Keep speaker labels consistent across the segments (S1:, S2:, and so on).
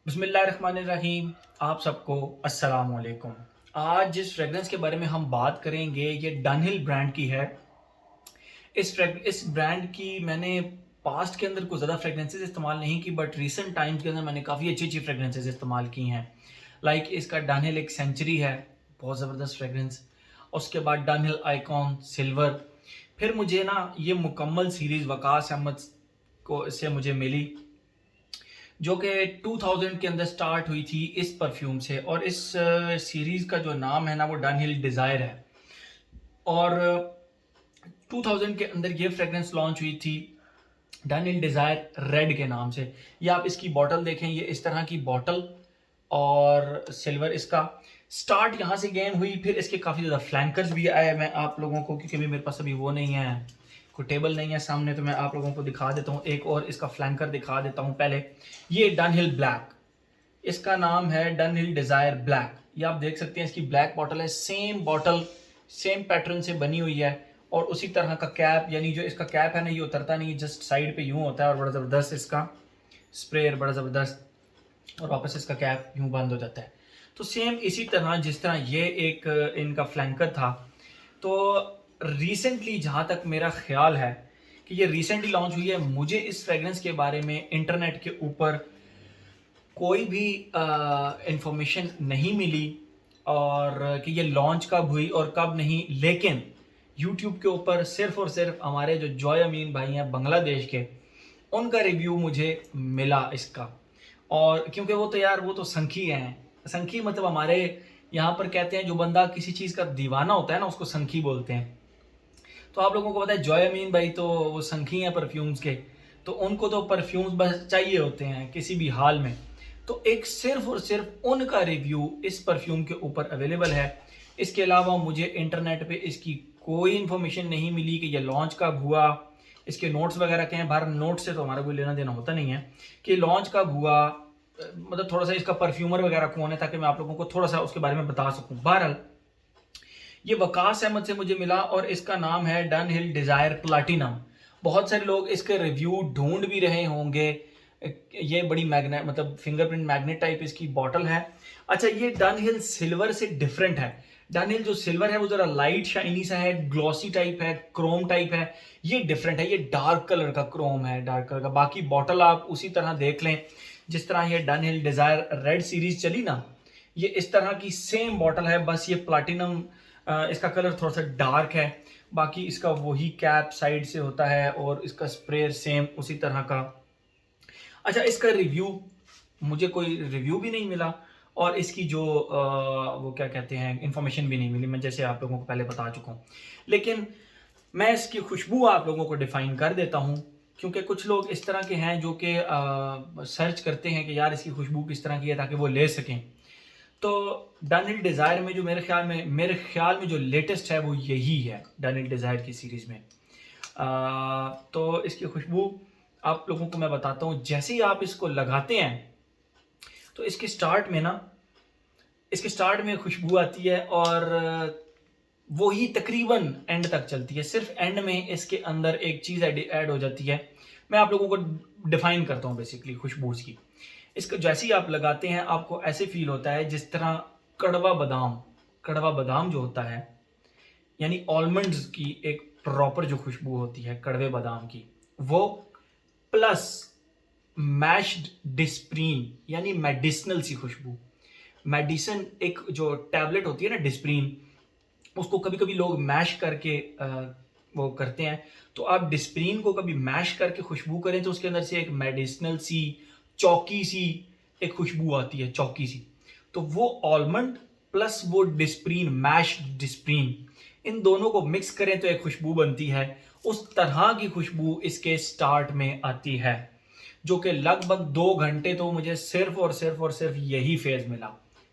S1: बिस्मिल्लाहिर्रहमानिर्रहीम। आप सबको अस्सलाम वालेकुम। आज जिस फ्रेगरेंस के बारे में हम बात करेंगे ये डनहिल ब्रांड की है। इस ब्रांड की मैंने पास्ट के अंदर कुछ ज़्यादा फ्रेगरेंसेस इस्तेमाल नहीं की, बट रिसेंट टाइम्स के अंदर मैंने काफ़ी अच्छी अच्छी फ्रेगरेंसेस इस्तेमाल की हैं। लाइक इसका डनहिल एक सेंचुरी है, बहुत ज़बरदस्त फ्रेगरेंस। उसके बाद डनहिल आइकॉन सिल्वर। फिर मुझे ना ये मुकम्मल सीरीज़ वकास अहमद को से मुझे मिली, जो कि 2000 के अंदर स्टार्ट हुई थी इस परफ्यूम से। और इस सीरीज़ का जो नाम है ना वो डनहिल डिज़ायर है। और 2000 के अंदर ये फ्रेग्रेंस लॉन्च हुई थी डनहिल डिज़ायर रेड के नाम से। ये आप इसकी बॉटल देखें, ये इस तरह की बॉटल और सिल्वर इसका। स्टार्ट यहाँ से गेम हुई, फिर इसके काफ़ी ज़्यादा फ्लैंकर्स भी आए। मैं आप लोगों को, क्योंकि अभी मेरे पास अभी वो नहीं है, कोई टेबल नहीं है सामने, तो मैं आप लोगों को दिखा देता हूँ, एक और इसका फ्लैंकर दिखा देता हूँ। पहले ये डनहिल ब्लैक, इसका नाम है डनहिल डिज़ायर ब्लैक। ये आप देख सकते हैं, इसकी ब्लैक बॉटल है, सेम बॉटल सेम पैटर्न से बनी हुई है। और उसी तरह का कैप, यानी जो इसका कैप है ना, ये उतरता नहीं, जस्ट साइड पे यूं होता है। और बड़ा ज़बरदस्त इसका स्प्रेयर, बड़ा ज़बरदस्त। और वापस इसका कैप यूं बंद हो जाता है। तो सेम इसी तरह जिस तरह ये एक इनका फ्लैंकर था। तो रिसेंटली, जहाँ तक मेरा ख्याल है कि ये रिसेंटली लॉन्च हुई है, मुझे इस फ्रेगरेंस के बारे में इंटरनेट के ऊपर कोई भी इंफॉर्मेशन नहीं मिली, और कि ये लॉन्च कब हुई और कब नहीं। लेकिन यूट्यूब के ऊपर सिर्फ और सिर्फ हमारे जो जॉय अमीन भाई हैं बांग्लादेश के, उनका रिव्यू मुझे मिला इसका। और क्योंकि वो तो यार, वो तो संखी हैं। संखी मतलब हमारे यहाँ पर कहते हैं, जो बंदा किसी चीज़ का दीवाना होता है ना, उसको संखी बोलते हैं। तो आप लोगों को पता है जॉय अमीन भाई तो वो संखी हैं परफ्यूम्स के। तो उनको तो परफ्यूम्स बस चाहिए होते हैं किसी भी हाल में। तो एक सिर्फ और सिर्फ उनका रिव्यू इस परफ्यूम के ऊपर अवेलेबल है। इसके अलावा मुझे इंटरनेट पे इसकी कोई इन्फॉर्मेशन नहीं मिली कि ये लॉन्च कब हुआ, इसके नोट्स वगैरह क्या हैं। बाहर नोट से तो हमारा कोई लेना देना होता नहीं है कि लॉन्च कब हुआ, मतलब थोड़ा सा इसका परफ्यूमर वगैरह कौन है, ताकि मैं आप लोगों को थोड़ा सा उसके बारे में बता सकूं। बहरहाल ये वकास अहमद से मुझे मिला, और इसका नाम है डनहिल डिज़ायर प्लाटिनम। बहुत सारे लोग इसके रिव्यू ढूंढ भी रहे होंगे। ये बड़ी मैग्नेट, मतलब फिंगरप्रिंट मैग्नेट टाइप इसकी बॉटल है। अच्छा, ये डनहिल सिल्वर से डिफरेंट है। डनहिल जो सिल्वर है वो जरा लाइट शाइनी सा है, ग्लॉसी टाइप है, क्रोम टाइप है। ये डिफरेंट है, ये डार्क कलर का क्रोम है, डार्क कलर का। बाकी बॉटल आप उसी तरह देख लें जिस तरह ये डनहिल डिज़ायर रेड सीरीज चली ना, ये इस तरह की सेम बॉटल है, बस ये प्लाटिनम, इसका कलर थोड़ा सा डार्क है। बाकी इसका वही कैप साइड से होता है, और इसका स्प्रेयर सेम उसी तरह का। अच्छा, इसका रिव्यू, मुझे कोई रिव्यू भी नहीं मिला, और इसकी जो वो क्या कहते हैं, इंफॉर्मेशन भी नहीं मिली, मैं जैसे आप लोगों को पहले बता चुका हूँ। लेकिन मैं इसकी खुशबू आप लोगों को डिफाइन कर देता हूँ, क्योंकि कुछ लोग इस तरह के हैं जो कि सर्च करते हैं कि यार इसकी खुशबू किस तरह की है, ताकि वो ले सकें। तो डनहिल डिज़ायर में जो मेरे ख्याल में जो लेटेस्ट है वो यही है डनहिल डिज़ायर की सीरीज़ में। तो इसकी खुशबू आप लोगों को मैं बताता हूँ। जैसे ही आप इसको लगाते हैं तो इसके स्टार्ट में खुशबू आती है, और वो ही तकरीबन एंड तक चलती है। सिर्फ एंड में इसके अंदर एक चीज़ ऐड हो जाती है। मैं आप लोगों को डिफाइन करता हूँ बेसिकली खुशबू की। इसको जैसे ही आप लगाते हैं, आपको ऐसे फील होता है जिस तरह कड़वा बादाम जो होता है, यानी ऑलमंड्स की एक प्रॉपर जो खुशबू होती है कड़वे बादाम की, वो प्लस मैश्ड डिस्प्रीन, यानी मेडिसिनल सी खुशबू। मेडिसिन एक जो टैबलेट होती है ना, डिस्प्रीन, उसको कभी कभी लोग मैश करके वो करते हैं। तो आप डिस्प्रीन को कभी मैश करके खुशबू करें तो उसके अंदर से एक मेडिसिनल सी, चौकी सी एक खुशबू आती है, चौकी सी। तो वो ऑलमंड प्लस वो डिस्प्रीन, मैश्ड डिस्प्रीन, इन दोनों को मिक्स करें तो एक खुशबू बनती है। उस तरह की खुशबू इसके स्टार्ट में आती है, जो कि लगभग 2 घंटे तो मुझे सिर्फ यही फेज मिला,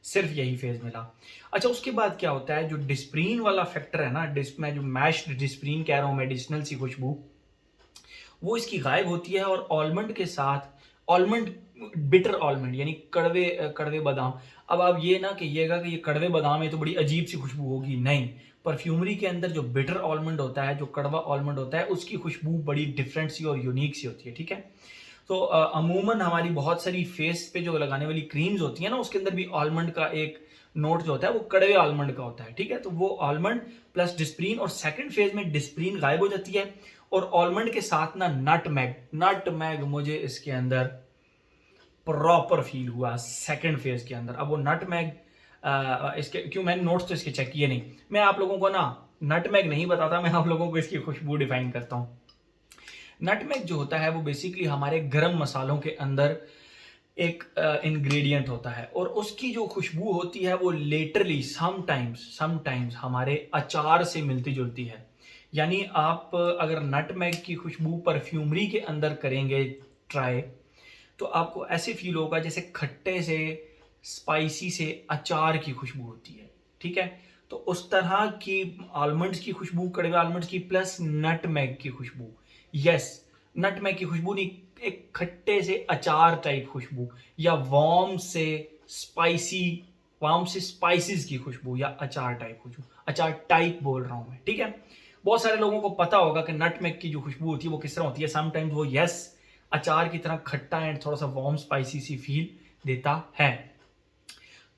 S1: सिर्फ यही फेज मिला। अच्छा, उसके बाद क्या होता है, जो डिस्प्रीन वाला फैक्टर है ना, मैं जो मैश्ड डिस्प्रीन कह रहा हूँ, मेडिसिनल सी खुशबू, वो इसकी गायब होती है। और ऑलमंड के साथ, ऑलमंड, बिटर ऑलमंड यानी कड़वे कड़वे बादाम। अब आप ये ना कहिएगा कि ये कड़वे बादाम है तो बड़ी अजीब सी खुशबू होगी, नहीं। परफ्यूमरी के अंदर जो बिटर ऑलमंड होता है, जो कड़वा ऑलमंड होता है, उसकी खुशबू बड़ी डिफरेंट सी और यूनिक सी होती है, ठीक है। तो अमूमन हमारी बहुत सारी फेस पे जो लगाने वाली क्रीम्स होती है ना, उसके अंदर भी आलमंड का एक नोट जो होता है वो कड़वे आलमंड का होता है, ठीक है। तो वो आलमंड प्लस डिस्प्रीन, और सेकंड फेज में डिस्प्रीन गायब हो जाती है और आलमंड के साथ ना नटमैग मुझे इसके अंदर प्रॉपर फील हुआ सेकंड फेज के अंदर। अब वो नटमैग इसके क्यों, मैंने नोट्स तो इसके चेक किए नहीं, मैं आप लोगों को ना नटमैग नहीं बताता, मैं आप लोगों को इसकी खुशबू डिफाइन करता हूँ। नटमैग जो होता है वो बेसिकली हमारे गरम मसालों के अंदर एक इंग्रेडिएंट होता है, और उसकी जो खुशबू होती है वो लेटरली समटाइम्स हमारे अचार से मिलती जुलती है। यानी आप अगर नटमैग की खुशबू परफ्यूमरी के अंदर करेंगे ट्राई, तो आपको ऐसे फील होगा जैसे खट्टे से स्पाइसी से अचार की खुशबू होती है, ठीक है। तो उस तरह की आलमंड्स की खुशबू, कड़वे आलमंड्स की, प्लस नटमैग की खुशबू। यस, नटमैग की खुशबू नहीं, एक खट्टे से अचार टाइप खुशबू, या वार्म से स्पाइसेस की खुशबू, या अचार टाइप खुशबू। अचार टाइप बोल रहा हूं मैं, ठीक है। बहुत सारे लोगों को पता होगा कि नटमैग की जो खुशबू होती है वो किस तरह होती है। समटाइम्स वो यस अचार की तरह खट्टा एंड थोड़ा सा वार्म स्पाइसी सी फील देता है।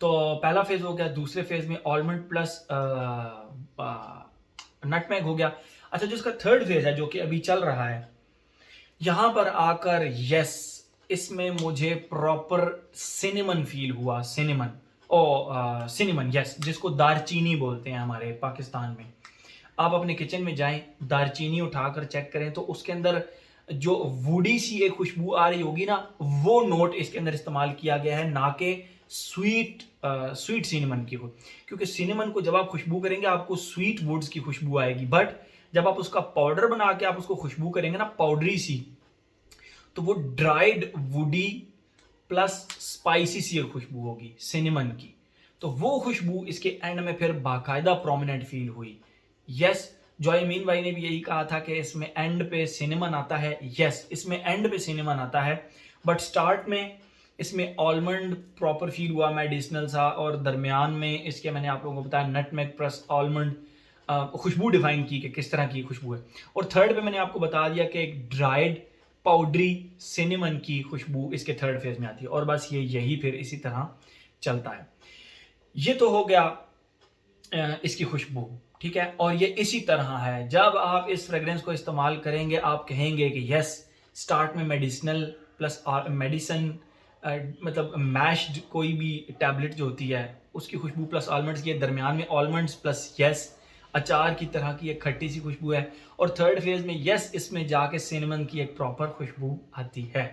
S1: तो पहला फेज हो गया। दूसरे फेज में आलमंड प्लस नटमैग हो गया। अच्छा, जो इसका थर्ड फेज है जो कि अभी चल रहा है, यहां पर आकर यस इसमें मुझे प्रॉपर सिनेमन फील हुआ। सिनेमन यस, जिसको दारचीनी बोलते हैं हमारे पाकिस्तान में। आप अपने किचन में जाएं, दारचीनी उठाकर चेक करें तो उसके अंदर जो वुडी सी एक खुशबू आ रही होगी ना, वो नोट इसके अंदर इस्तेमाल किया गया है, ना कि स्वीट सिनेमन की हो। क्योंकि सिनेमन को जब आप खुशबू करेंगे आपको स्वीट वुड्स की खुशबू आएगी, बट जब आप उसका पाउडर बना के आप उसको खुशबू करेंगे ना पाउडरी सी, तो वो ड्राइड वुडी प्लस स्पाइसी सी खुशबू होगी सिनेमन की। तो वो खुशबू इसके एंड में फिर बाकायदा प्रोमिनेंट फील हुई। यस, जॉयमीन भाई ने भी यही कहा था कि इसमें एंड पे सिनेमन आता है। यस, इसमें एंड पे सिनेमन आता है, बट स्टार्ट में इसमें आलमंड प्रॉपर फील हुआ मेडिसिनल सा, और दरमियान में इसके मैंने आप लोगों को बताया नटमेग प्लस आलमंड खुशबू डिफाइन की कि किस तरह की खुशबू है। और थर्ड पे मैंने आपको बता दिया कि एक ड्राइड पाउडरी सिनेमन की खुशबू इसके थर्ड फेज में आती है, और बस यही फिर इसी तरह चलता है। ये तो हो गया इसकी खुशबू, ठीक है। और ये इसी तरह है, जब आप इस फ्रेग्रेंस को इस्तेमाल करेंगे आप कहेंगे कि यस, स्टार्ट में मेडिसिनल प्लस मेडिसन मतलब मैश्ड कोई भी टैबलेट जो होती है उसकी खुशबू प्लस आलमंड्स की, दरमियान में आलमंड्स प्लस यस अचार की तरह की एक खट्टी सी खुशबू है, और थर्ड फेज में यस इसमें जाके सिनेमन की एक प्रॉपर खुशबू आती है।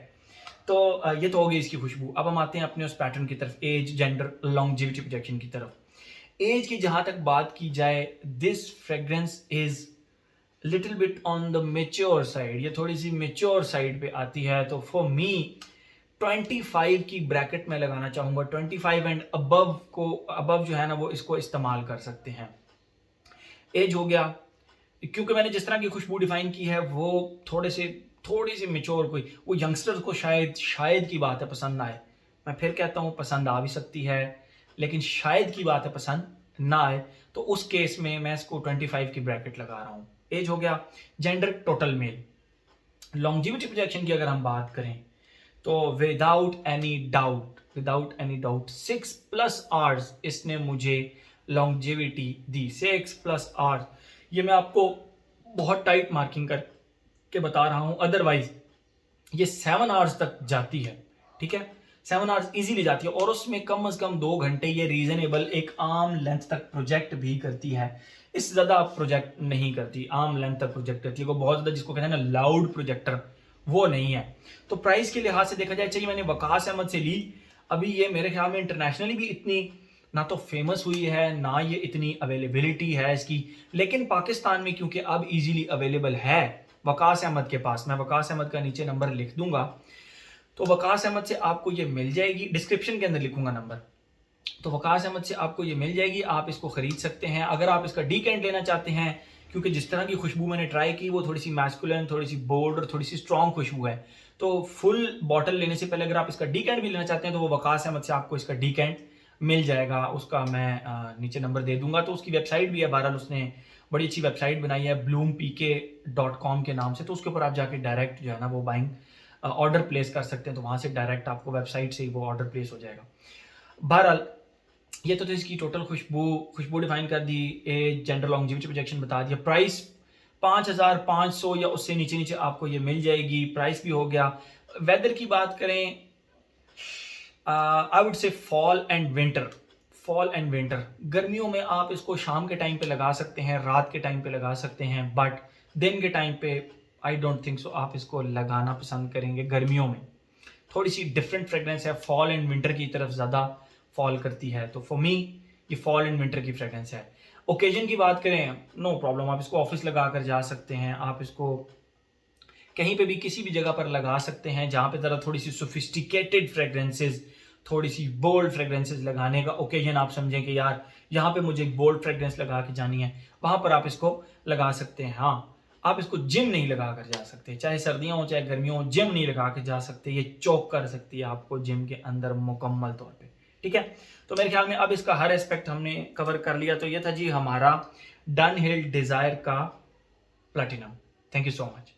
S1: तो ये तो हो गई इसकी खुशबू। अब हम आते हैं अपने उस पैटर्न की तरफ, एज, जेंडर, लॉन्जेविटी प्रोजेक्शन की तरफ। एज की जहां तक बात की जाए, this fragrance is little bit on the mature side, ये थोड़ी सी मेच्योर साइड पे आती है। तो फॉर मी 25 की ब्रैकेट में लगाना चाहूंगा। 25 एंड अबव जो है ना वो इसको इस्तेमाल कर सकते हैं। एज हो गया, क्योंकि मैंने जिस तरह की खुशबू डिफाइन की है वो थोड़ी सी मेच्योर, कोई वो यंगस्टर्स को शायद की बात है पसंद ना आए। मैं फिर कहता हूँ पसंद आ भी सकती है, लेकिन शायद की बात है पसंद ना आए। तो उस केस में मैं इसको 25 की ब्रैकेट लगा रहा हूँ। एज हो गया। Gender total male. Longevity projection की अगर हम बात करें तो विदाउट एनी डाउट 6+ आवर्स इसने मुझे लॉन्जिविटी दी। 6+ आवर्स, ये मैं आपको बहुत टाइट मार्किंग करके बता रहा हूं, अदरवाइज ये 7 आवर्स तक जाती है, ठीक है। 7 आवर्स इजीली जाती है, और उसमें कम से कम 2 घंटे ये रीजनेबल एक आर्म लेंथ तक प्रोजेक्ट भी करती है। इससे ज्यादा प्रोजेक्ट नहीं करती, आर्म लेंथ तक प्रोजेक्ट करती है। वो बहुत ज्यादा जिसको कहते हैं ना लाउड प्रोजेक्टर, वो नहीं है। तो प्राइस के लिहाज से देखा जाए, चाहिए मैंने वकास अहमद से ली, अभी ये मेरे ख्याल में इंटरनेशनली भी इतनी ना तो फेमस हुई है, ना ये इतनी अवेलेबिलिटी है इसकी, लेकिन पाकिस्तान में क्योंकि अब इजीली अवेलेबल है वकास अहमद के पास, मैं वकास अहमद का नीचे नंबर लिख दूंगा, तो वकास अहमद से आपको ये मिल जाएगी, डिस्क्रिप्शन के अंदर लिखूंगा नंबर, तो वकास अहमद से आपको ये मिल जाएगी, आप इसको खरीद सकते हैं। अगर आप इसका डीकेंट लेना चाहते हैं, क्योंकि जिस तरह की खुशबू मैंने ट्राई की वो थोड़ी सी मैस्कुलिन, थोड़ी सी बोल्ड और थोड़ी सी स्ट्रॉन्ग खुशबू है, तो फुल बॉटल लेने से पहले अगर आप इसका डीकेंट भी लेना चाहते हैं तो वो वकास अहमद से आपको इसका डीकेंट मिल जाएगा। उसका मैं नीचे नंबर दे दूंगा। तो उसकी वेबसाइट भी है, बहरहाल उसने बड़ी अच्छी वेबसाइट बनाई है bloompk.com के नाम से, तो उसके ऊपर आप जाके डायरेक्ट जो है ना वो बाइंग ऑर्डर प्लेस कर सकते हैं, तो वहाँ से डायरेक्ट आपको वेबसाइट से ही वो ऑर्डर प्लेस हो जाएगा। बहरहाल ये तो इसकी टोटल खुशबू डिफाइन कर दी, एज, जेंडर, लॉन्जेविटी, प्रोजेक्शन बता दिया। प्राइस 5500 या उससे नीचे नीचे आपको ये मिल जाएगी, प्राइस भी हो गया। वेदर की बात करें, I would say fall and winter. गर्मियों में आप इसको शाम के टाइम पे लगा सकते हैं, रात के टाइम पे लगा सकते हैं, बट दिन के टाइम पे आई डोंट थिंक सो आप इसको लगाना पसंद करेंगे। गर्मियों में थोड़ी सी डिफरेंट फ्रेग्रेंस है, फॉल एंड विंटर की तरफ ज़्यादा फॉल करती है, तो फॉर मी ये फॉल एंड विंटर की फ्रेग्रेंस है। ओकेजन की बात करें, नो प्रॉब्लम, आप इसको ऑफिस लगा कर जा सकते हैं, आप इसको कहीं पे भी किसी भी जगह पर लगा सकते हैं जहाँ पे ज़रा थोड़ी सी सोफिस्टिकेटेड फ्रेग्रेंसेज, थोड़ी सी बोल्ड फ्रेग्रेंसेज लगाने का ओकेजन आप समझें कि यार यहाँ पे मुझे एक बोल्ड फ्रेग्रेंस लगा के जानी है, वहाँ पर आप इसको लगा सकते हैं। हाँ, आप इसको जिम नहीं लगा कर जा सकते, चाहे सर्दियाँ हो चाहे गर्मियों हो, जिम नहीं लगा के जा सकते, ये चोक कर सकती है आपको जिम के अंदर मुकम्मल तौर पे। ठीक है, तो मेरे ख्याल में अब इसका हर एस्पेक्ट हमने कवर कर लिया। तो ये था जी हमारा डनहिल डिज़ायर का platinum. Thank you so much.